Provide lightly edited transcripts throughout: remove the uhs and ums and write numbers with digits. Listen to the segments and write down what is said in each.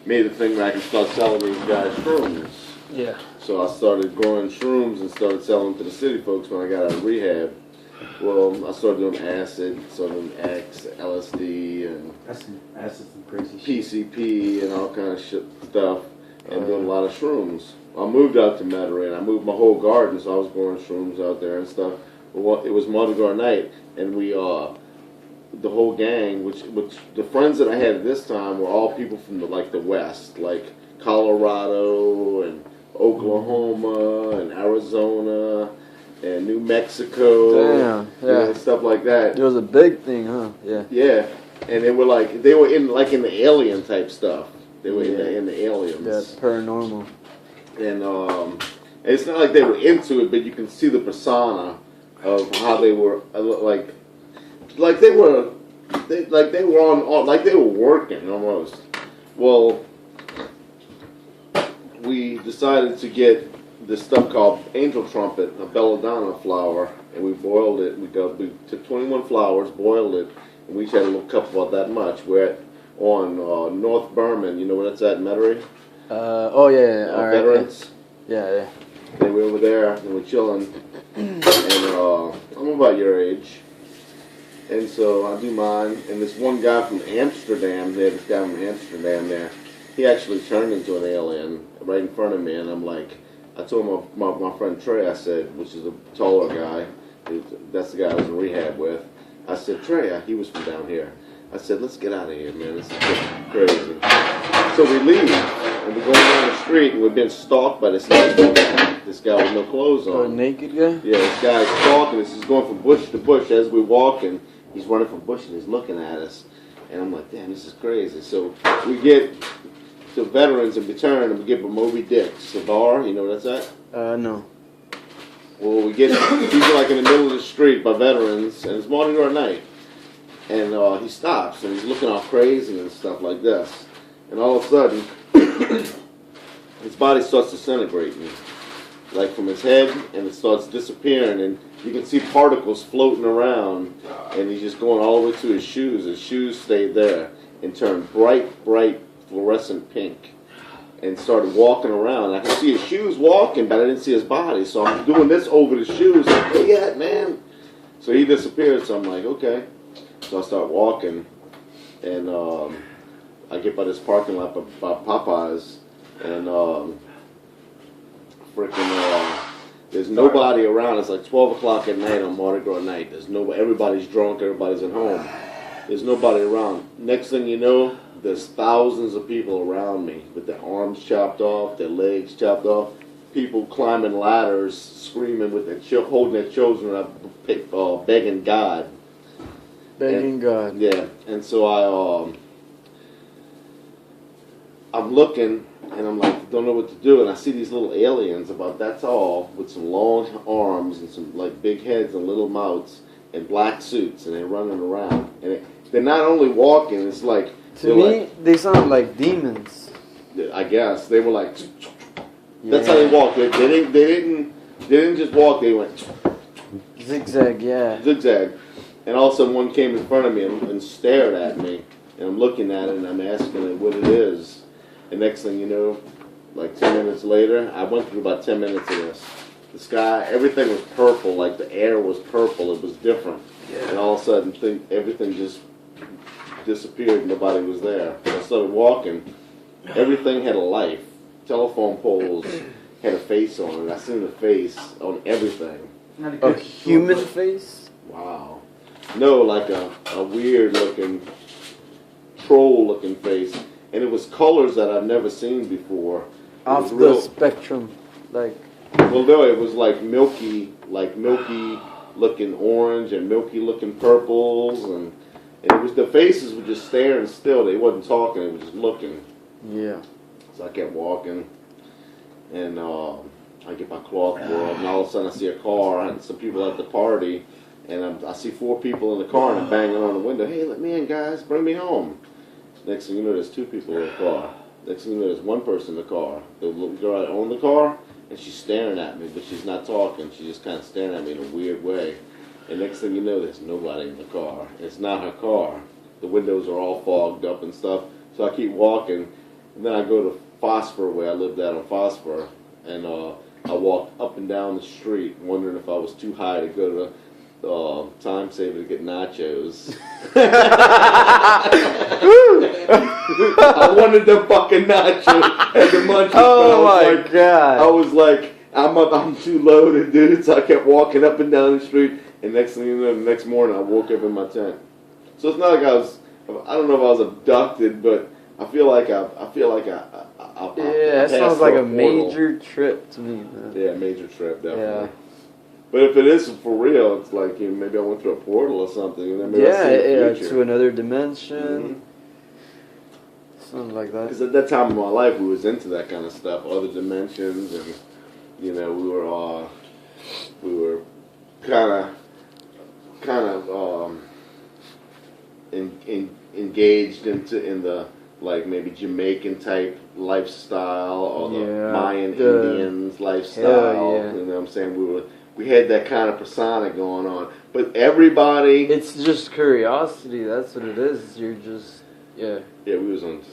made a thing where I could start selling these guys shrooms. Yeah. So I started growing shrooms and started selling to the city folks when I got out of rehab. Well, I started doing acid, started doing X, LSD, and Acid, some crazy shit. PCP and all kind of shit stuff, and doing a lot of shrooms. I moved out to Metairie. I moved my whole garden, so I was growing shrooms out there and stuff. But it was Mardi Gras night, and we the whole gang, which the friends that I had this time were all people from the West, like Colorado and Oklahoma and Arizona and New Mexico. Damn, yeah. And stuff like that. It was a big thing, huh? Yeah. Yeah, and they were in the alien type stuff. They were in the aliens. That's paranormal. And it's not like they were into it, but you can see the persona of how they were they were working almost. Well, we decided to get this stuff called angel trumpet, a belladonna flower, and we boiled it. We took 21 flowers, boiled it, and we each had a little cup about that much. We're on North Berman. You know where that's at, Metairie? Oh yeah. All right. Veterans. Yeah. And we were over there, and we're chilling. And I'm about your age. And so I do mine. And this one guy from Amsterdam, they had this guy from Amsterdam there. He actually turned into an alien right in front of me. And I'm like, I told my friend Trey, I said, which is a taller guy. That's the guy I was in rehab with. I said, Trey, he was from down here. I said, let's get out of here, man. This is getting crazy. So we leave, and we're going down the street, and we've been stalked by this naked guy. This guy with no clothes on. Oh, a naked guy? Yeah, this guy's stalking us. He's going from bush to bush. As we're walking, he's running from bush, and he's looking at us. And I'm like, damn, this is crazy. So we get to Veterans and return, and we get Moby Dick's, the bar. You know where that's at? No. Well, he's like in the middle of the street by Veterans, and it's Mardi Gras night. And he stops, and he's looking all crazy and stuff like this. And all of a sudden, his body starts disintegrating, like from his head, and it starts disappearing. And you can see particles floating around, and he's just going all the way to his shoes. His shoes stayed there and turned bright fluorescent pink. And started walking around. I could see his shoes walking, but I didn't see his body. So I'm doing this over the shoes. Like, where you at, man? So he disappeared. So I'm like, okay. So I start walking, and I get by this parking lot by Popeyes, and there's nobody around. It's like 12 o'clock at night on Mardi Gras night. There's nobody. Everybody's drunk. Everybody's at home. There's nobody around. Next thing you know, there's thousands of people around me with their arms chopped off, their legs chopped off, people climbing ladders, screaming with holding their children up, begging God. Begging God. Yeah, and so I'm looking, and I'm like, don't know what to do, and I see these little aliens about that tall with some long arms and some like big heads and little mouths and black suits, and they're running around, and they're not only walking, it's like to me they sound like demons. I guess they were like, that's how they walked. They didn't just walk. They went zigzag, yeah. Zigzag. And all of a sudden one came in front of me and stared at me. And I'm looking at it and I'm asking it what it is. And next thing you know, like 10 minutes later, I went through about 10 minutes of this. The sky, everything was purple, like the air was purple. It was different. Yeah. And all of a sudden, everything just disappeared. Nobody was there. I started walking. Everything had a life. Telephone poles had a face on it. I seen the face on everything. A human face? Wow. No, like a weird-looking, troll-looking face. And it was colors that I've never seen before. Off the spectrum, like... Well, no, it was like milky-looking orange and milky-looking purples. And it was, the faces were just staring still. They wasn't talking. They were just looking. Yeah. So I kept walking. And I get my cloth world. And all of a sudden I see a car and some people at the party. And I see 4 people in the car, and I'm banging on the window. Hey, let me in, guys. Bring me home. Next thing you know, there's 2 people in the car. Next thing you know, there's 1 person in the car. The little girl that owned the car, and she's staring at me, but she's not talking. She's just kind of staring at me in a weird way. And next thing you know, there's nobody in the car. It's not her car. The windows are all fogged up and stuff. So I keep walking, And then I go to Phosphor, where I lived at on Phosphor, and I walked up and down the street, wondering if I was too high to go to Time Saver to get nachos. I wanted the fucking nachos at the munchies. Oh my god! I was like, I'm too low to do it, so I kept walking up and down the street. And next thing you know, the next morning, I woke up in my tent. So it's not like I don't know if I was abducted, but I feel like I yeah, that sounds like a major trip to me, man. Yeah, major trip, definitely. Yeah. But if it is for real, it's like maybe I went through a portal or something, and then maybe I see the future. To another dimension. Something like that. Because at that time in my life, we was into that kind of stuff, other dimensions, and we were kind of engaged in the like maybe Jamaican type lifestyle or the Mayan Indians lifestyle. Yeah. You know what I'm saying? We had that kind of persona going on, but everybody. It's just curiosity. That's what it is. You're just Yeah, we was on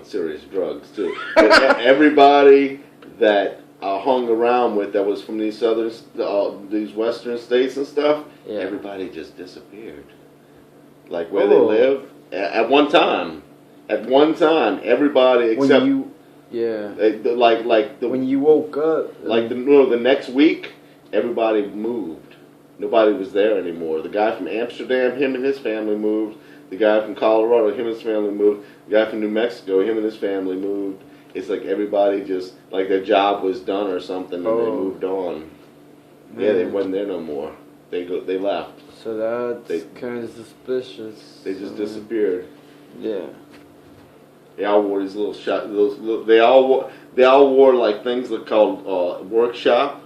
serious drugs too. But everybody that I hung around with that was from these these western states and stuff, everybody just disappeared. Like where they live at one time. At one time, everybody except when you woke up, the next week, everybody moved. Nobody was there anymore. The guy from Amsterdam, him and his family moved. The guy from Colorado, him and his family moved. The guy from New Mexico, him and his family moved. It's like everybody just, like their job was done or something, and they moved on. Yeah, they wasn't there no more. They left. So that's kind of suspicious. They just disappeared. Yeah. They all wore these little they all wore like things that called workshop.